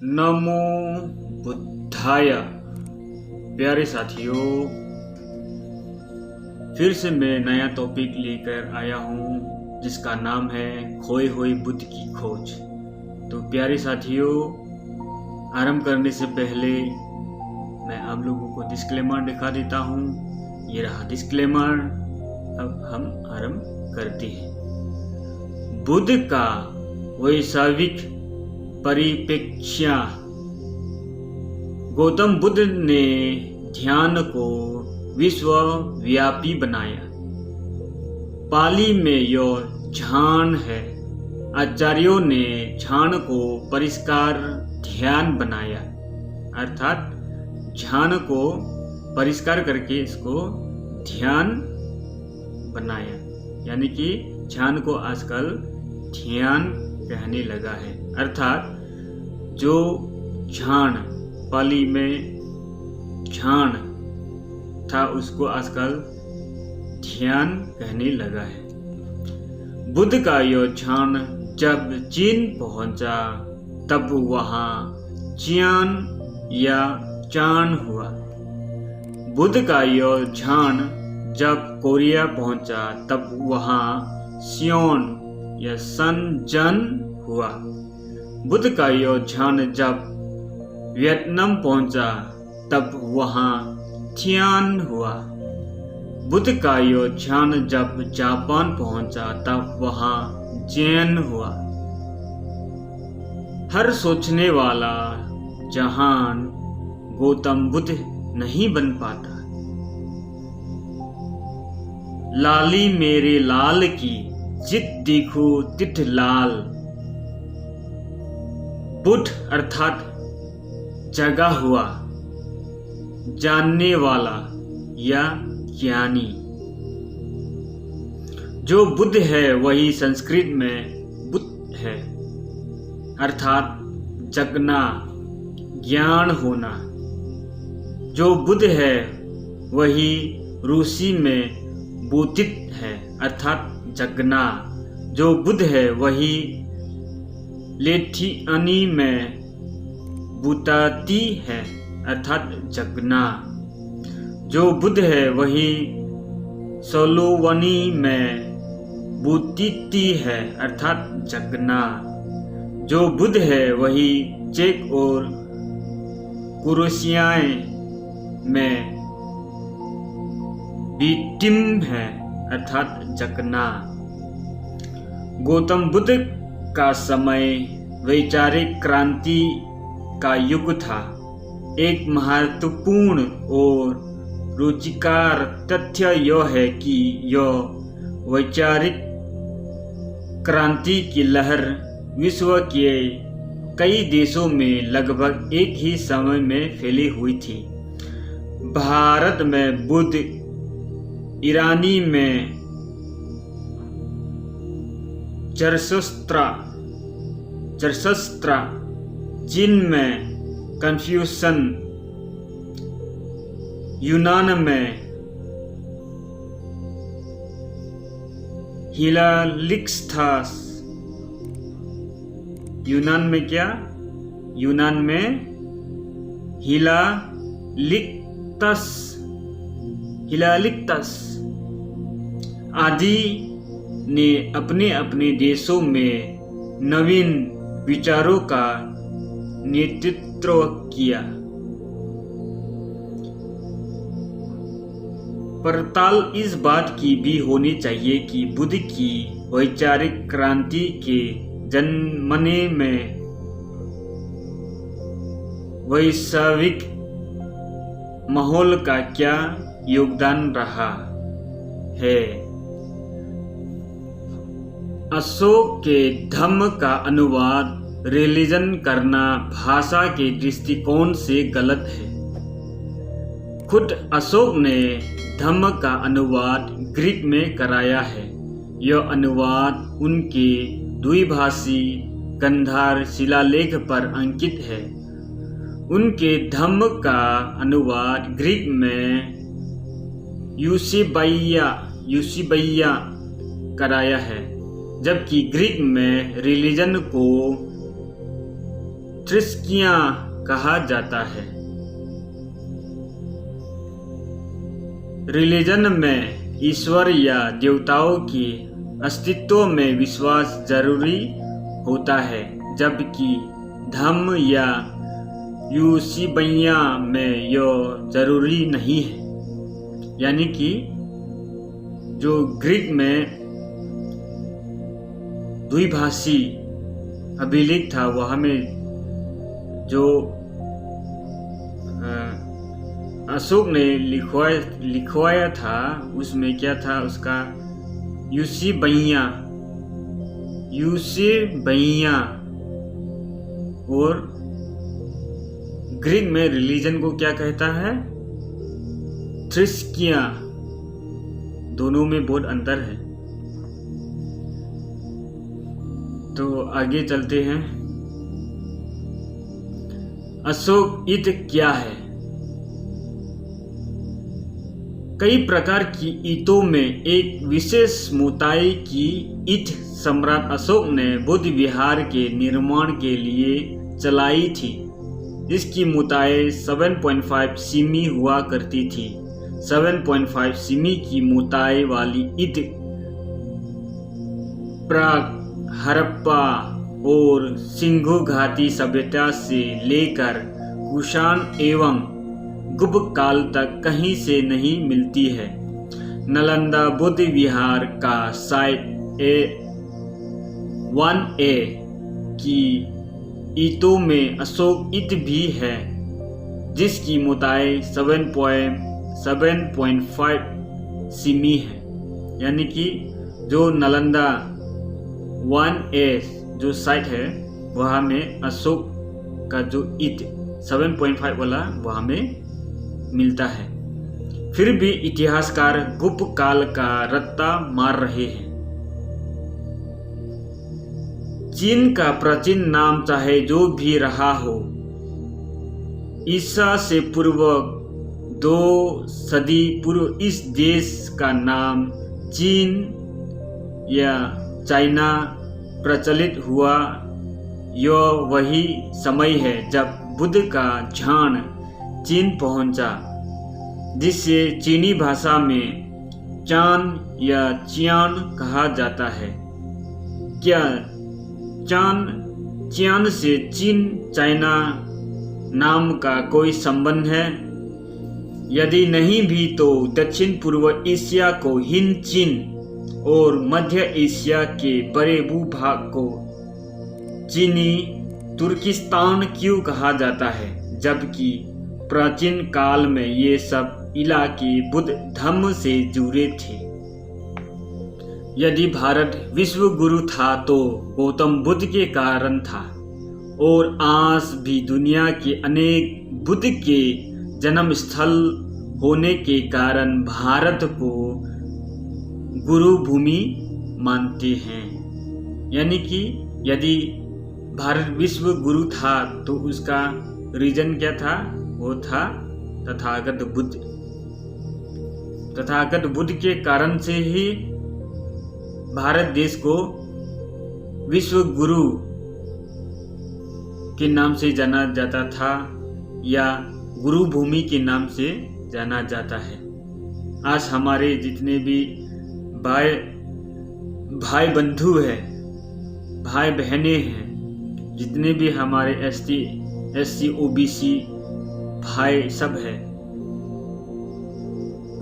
नमो बुद्धाय। प्यारे साथियों, फिर से मैं नया टॉपिक लेकर आया हूँ जिसका नाम है खोई हुई बुद्ध की खोज। तो प्यारे साथियों, आरंभ करने से पहले मैं आप लोगों को डिस्क्लेमर दिखा देता हूँ। ये रहा डिस्क्लेमर। अब हम आरंभ करते हैं। बुद्ध का वैश्विक परिप्रेक्ष्य। गौतम बुद्ध ने ध्यान को विश्वव्यापी बनाया। पाली में यह ध्यान है। आचार्यों ने ध्यान को परिष्कार ध्यान बनाया, अर्थात ध्यान को परिष्कार करके इसको ध्यान बनाया, यानी कि ध्यान को आजकल ध्यान कहने लगा है। अर्थात जो ध्यान पाली में ध्यान था उसको आजकल ध्यान कहने लगा है। बुद्ध का यह ध्यान जब चीन पहुंचा तब वहां चियान या चान हुआ। बुद्ध का यह ध्यान जब कोरिया पहुंचा तब वहां सियोन या सनजन हुआ। बुद्ध का यह ध्यान जब वियतनाम पहुंचा तब वहां थियान हुआ। बुद्ध का यह ध्यान जब जापान पहुंचा तब वहां जैन हुआ। हर सोचने वाला जहान गौतम बुद्ध नहीं बन पाता। लाली मेरे लाल की जित देखो तित लाल। बुद्ध अर्थात जगा हुआ, जानने वाला या ज्ञानी। जो बुद्ध है वही संस्कृत में बुद्ध है, अर्थात जगना, ज्ञान होना। जो बुद्ध है वही रूसी में बुद्धित है, अर्थात जगना। जो बुद्ध है वही लेथियानी में बुताती है, अर्थात जगना। जो बुद्ध है वही सोलोवनी में बुतीती है, अर्थात जगना। जो बुद्ध है वही चेक और कुरोशियाए में बीटिम है, अर्थात जगना। गौतम बुद्ध का समय वैचारिक क्रांति का युग था। एक महत्वपूर्ण और रुचिकर तथ्य यह है कि यह वैचारिक क्रांति की लहर विश्व के कई देशों में लगभग एक ही समय में फैली हुई थी। भारत में बुद्ध, ईरानी में जरसस्त्र, चीन में कन्फ्यूशन, यूनान में हिलालिक्स्थास। यूनान में क्या? यूनान में हिलालिक्तस आदि ने अपने अपने देशों में नवीन विचारों का नेतृत्व किया। पड़ताल इस बात की भी होनी चाहिए कि बुद्ध की वैचारिक क्रांति के जन्मने में वैश्विक माहौल का क्या योगदान रहा है। अशोक के धम्म का अनुवाद रिलीजन करना भाषा के दृष्टिकोण से गलत है। खुद अशोक ने धम्म का अनुवाद ग्रीक में कराया है। यह अनुवाद उनके द्विभाषी गांधार शिलालेख पर अंकित है। उनके धम्म का अनुवाद ग्रीक में यूसीबैया कराया है, जबकि ग्रीक में रिलीजन को थ्रिस्किया कहा जाता है। रिलीजन में ईश्वर या देवताओं के अस्तित्व में विश्वास जरूरी होता है, जबकि धम्म या यूसीबैया में यह जरूरी नहीं है। यानी कि जो ग्रीक में द्विभाषी अभिलेख था वहाँ में जो अशोक ने लिखवाया था उसमें क्या था, उसका यूसीबैया और ग्रीक में रिलीजन को क्या कहता है, थ्रिस्किया। दोनों में बहुत अंतर है। तो आगे चलते हैं। अशोक ईंट क्या है? कई प्रकार की ईंटों में एक विशेष मोटाई की ईंट सम्राट अशोक ने बुद्ध विहार के निर्माण के लिए चलाई थी। इसकी मोटाई 7.5 सेमी हुआ करती थी। 7.5 सेमी की मोटाई वाली ईंट प्राग हड़प्पा और सिंधु घाटी सभ्यता से लेकर कुषाण एवं गुप्त काल तक कहीं से नहीं मिलती है। नालंदा बुद्ध विहार का साइट 1A की ईंटों में अशोक ईंट भी है, जिसकी मोटाई 7.5 सेमी है। यानी कि जो नालंदा 1A जो साइट है वहाँ में अशोक का जो ईंट 7.5 वाला वहाँ में मिलता है। फिर भी इतिहासकार गुप्त काल का रट्टा मार रहे हैं। चीन का प्राचीन नाम चाहे जो भी रहा हो, ईसा से पूर्व 2 सदी पूर्व इस देश का नाम चीन या चाइना प्रचलित हुआ। यह वही समय है जब बुद्ध का ध्यान चीन पहुंचा, जिसे चीनी भाषा में चान या चियान कहा जाता है। क्या चियान से चीन चाइना नाम का कोई संबंध है? यदि नहीं भी तो दक्षिण पूर्व एशिया को हिंद चीन और मध्य एशिया के बड़े भूभाग को चीनी तुर्किस्तान क्यों कहा जाता है, जबकि प्राचीन काल में ये सब इलाके बुद्ध धम्म से जुड़े थे। यदि भारत विश्व गुरु था तो गौतम बुद्ध के कारण था, और आज भी दुनिया के अनेक बुद्ध के जन्म स्थल होने के कारण भारत को गुरु भूमि मानते हैं। यानी कि यदि भारत विश्व गुरु था तो उसका रीजन क्या था? वो था तथागत बुद्ध। तथागत बुद्ध के कारण से ही भारत देश को विश्व गुरु के नाम से जाना जाता था या गुरु भूमि के नाम से जाना जाता है। आज हमारे जितने भी भाई बंधु हैं, भाई बहनें हैं, जितने भी हमारे एसटी SC OBC भाई सब है।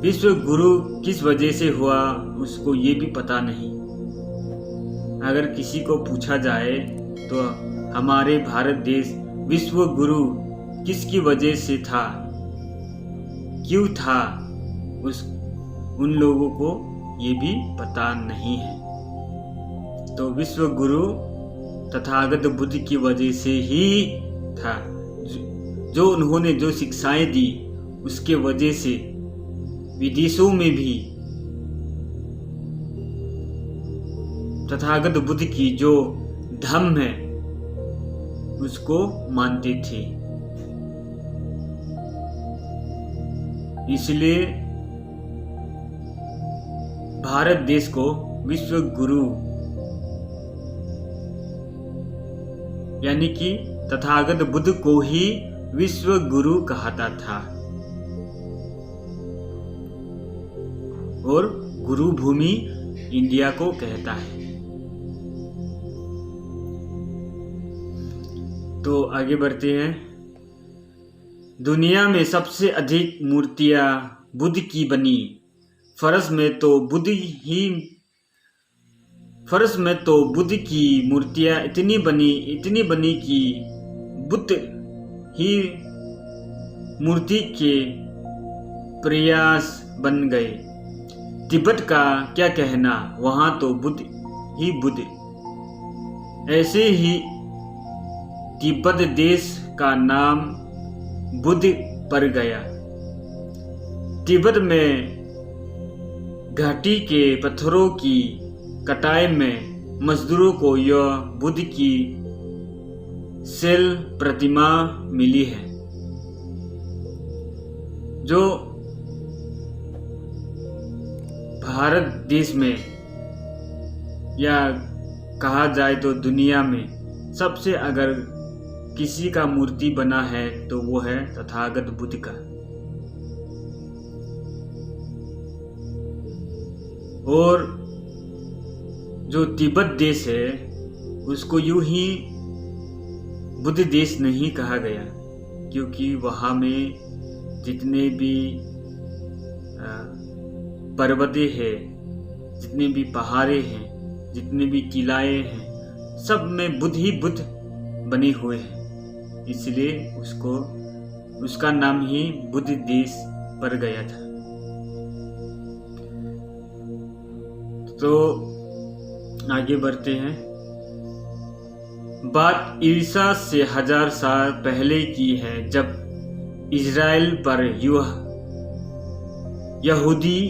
विश्व गुरु किस वजह से हुआ उसको ये भी पता नहीं। अगर किसी को पूछा जाए तो हमारे भारत देश विश्व गुरु किसकी वजह से था, क्यों था, उन लोगों को ये भी पता नहीं है। तो विश्व गुरु तथागत बुद्ध की वजह से ही था। जो उन्होंने जो शिक्षाएं दी उसके वजह से विदेशों में भी तथागत बुद्ध की जो धम्म है उसको मानते थे। इसलिए भारत देश को विश्व गुरु यानी कि तथागत बुद्ध को ही विश्व गुरु कहता था और गुरु भूमि इंडिया को कहता है। तो आगे बढ़ते हैं। दुनिया में सबसे अधिक मूर्तियां बुद्ध की बनी। फर्श में तो बुद्ध की मूर्तियां इतनी बनी कि बुद्ध ही मूर्ति के प्रयास बन गए। तिब्बत का क्या कहना, वहां तो बुद्ध ही बुद्ध। ऐसे ही तिब्बत देश का नाम बुद्ध पड़ गया। तिब्बत में घाटी के पत्थरों की कटाई में मजदूरों को यह बुद्ध की सेल प्रतिमा मिली है, जो भारत देश में या कहा जाए तो दुनिया में सबसे अगर किसी का मूर्ति बना है तो वो है तथागत बुद्ध का। और जो तिब्बत देश है उसको यूं ही बुद्ध देश नहीं कहा गया, क्योंकि वहाँ में जितने भी पर्वतें हैं, जितने भी पहाड़े हैं, जितने भी किलाए हैं, सब में बुद्ध ही बुद्ध बने हुए हैं। इसलिए उसका नाम ही बुद्ध देश पड़ गया था। तो आगे बढ़ते हैं। बात ईसा से 1000 साल पहले की है, जब इज़राइल पर यहूदी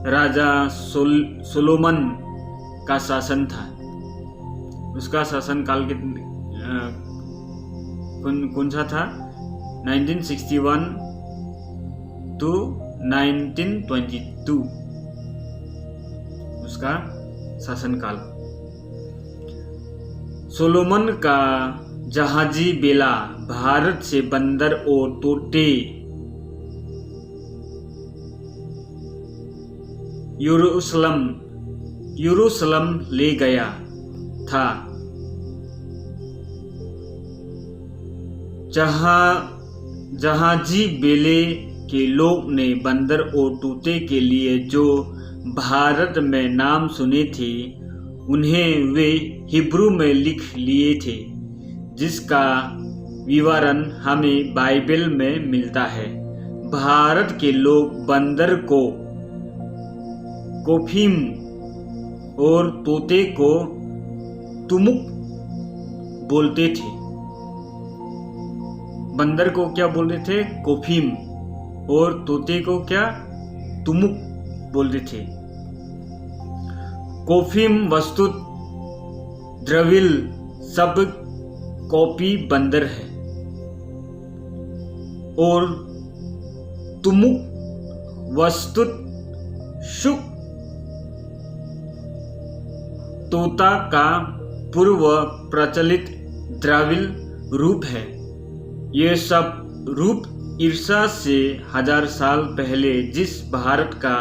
राजा सोलोमन का शासन था। उसका शासनकाल कौन सा था? 1961 to 1922 उसका शासनकाल। सोलोमन का जहाजी बेला भारत से बंदर और तोते यरूशलेम ले गया था, जहाजी बेले के लोग ने बंदर और तोते के लिए जो भारत में नाम सुने थे उन्हें वे हिब्रू में लिख लिए थे, जिसका विवरण हमें बाइबल में मिलता है। भारत के लोग बंदर को कोफिम और तोते को तुमुक बोलते थे। बंदर को क्या बोलते थे? कोफिम। और तोते को क्या? तुमुक बोलते थे। कोफिम वस्तुत द्रविल शब्द कॉपी बंदर है और तुमुक वस्तुत शुक तोता का पूर्व प्रचलित द्रविल रूप है। ये सब रूप ईसा से 1000 साल पहले जिस भारत का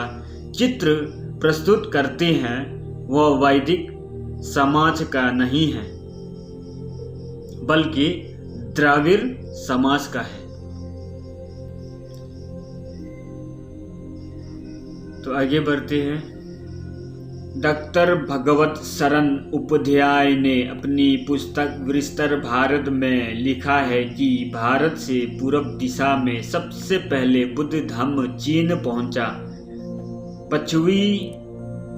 चित्र प्रस्तुत करते हैं वह वैदिक समाज का नहीं है, बल्कि द्राविड़ समाज का है। तो आगे बढ़ते हैं। डॉक्टर भगवत शरण उपाध्याय ने अपनी पुस्तक विस्तार भारत में लिखा है कि भारत से पूर्व दिशा में सबसे पहले बुद्ध धर्म चीन पहुंचा। 5वीं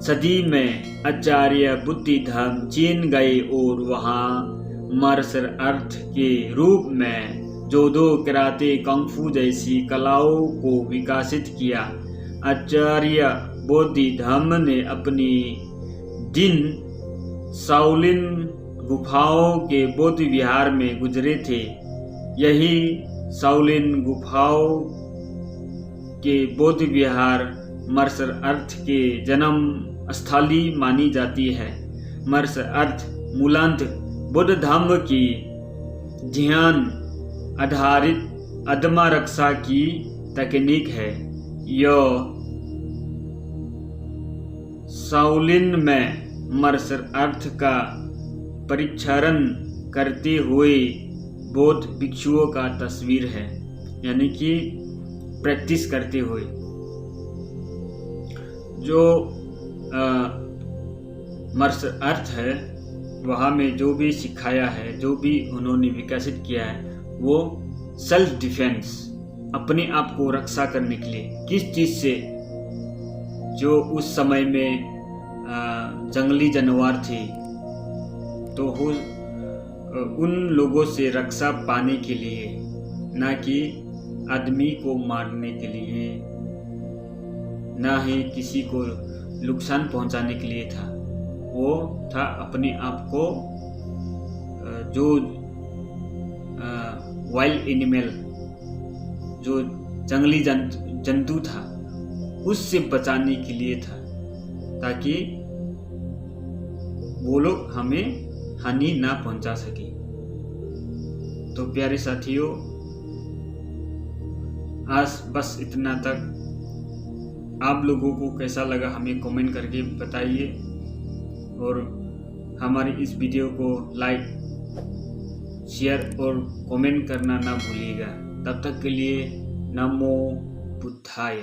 सदी में आचार्य बुद्ध धर्म चीन गए और वहां मार्शल आर्ट के रूप में जूडो, कराटे, कुंग-फू जैसी कलाओं को विकसित किया। आचार्य बौद्ध धर्म ने अपनी दिन शाओलिन गुफाओं के बौद्ध विहार में गुजरे थे। यही शाओलिन गुफाओं के बौद्ध विहार मार्शल आर्ट के जन्म स्थली मानी जाती है। मार्शल आर्ट मूलतः बौद्ध धर्म की ध्यान आधारित आत्मरक्षा की तकनीक है। यह शाओलिन में मार्शल आर्ट का परिक्षरण करते हुए बौद्ध भिक्षुओं का तस्वीर है, यानी कि प्रैक्टिस करते हुए। जो मार्शल आर्ट है वहाँ में जो भी सिखाया है, जो भी उन्होंने विकसित किया है, वो सेल्फ डिफेंस, अपने आप को रक्षा करने के लिए। किस चीज़ से? जो उस समय में जंगली जानवर थे, तो उन लोगों से रक्षा पाने के लिए, ना कि आदमी को मारने के लिए, ना ही किसी को नुकसान पहुंचाने के लिए था। वो था अपने आप को जो वाइल्ड एनिमल, जो जंगली जंतु था, उससे बचाने के लिए था, ताकि वो लोग हमें हानि ना पहुंचा सके। तो प्यारे साथियों, आज बस इतना तक। आप लोगों को कैसा लगा हमें कमेंट करके बताइए, और हमारी इस वीडियो को लाइक, शेयर और कमेंट करना ना भूलिएगा। तब तक के लिए नमो बुद्धाय।